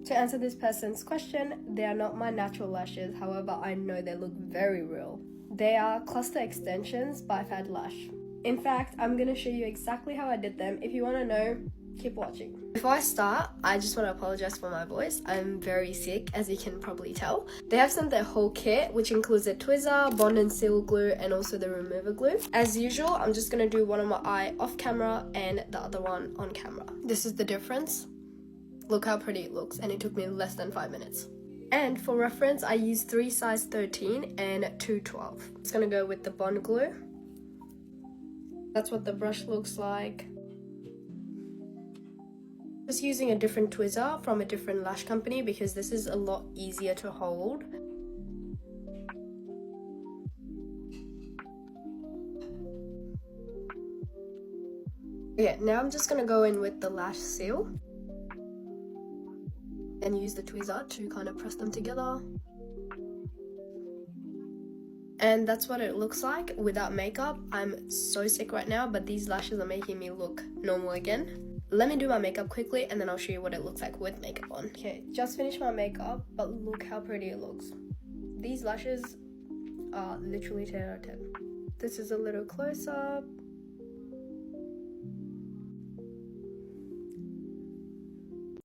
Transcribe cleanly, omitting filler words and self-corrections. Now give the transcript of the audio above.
To answer this person's question, they are not my natural lashes, however I know they look very real. They are cluster extensions by Fadlash. In fact, I'm going to show you exactly how I did them. If you want to know, keep watching. Before I start, I just want to apologize for my voice. I'm very sick, as you can probably tell. They have sent their whole kit, which includes a tweezer, bond and seal glue, and also the remover glue. As usual, I'm just going to do one on my eye off camera and the other one on camera. This is the difference. Look how pretty it looks, and it took me less than 5 minutes. And for reference, I used 3 size 13 and 2 12. I'm just going to go with the bond glue. That's what the brush looks like. Just using a different tweezer from a different lash company because this is a lot easier to hold. Okay, now I'm just gonna go in with the lash seal and use the tweezer to kind of press them together. And that's what it looks like without makeup. I'm so sick right now, but these lashes are making me look normal again. Let me do my makeup quickly and then I'll show you what it looks like with makeup on. Okay, just finished my makeup, but look how pretty it looks. These lashes are literally 10 out of 10. This is a little close up.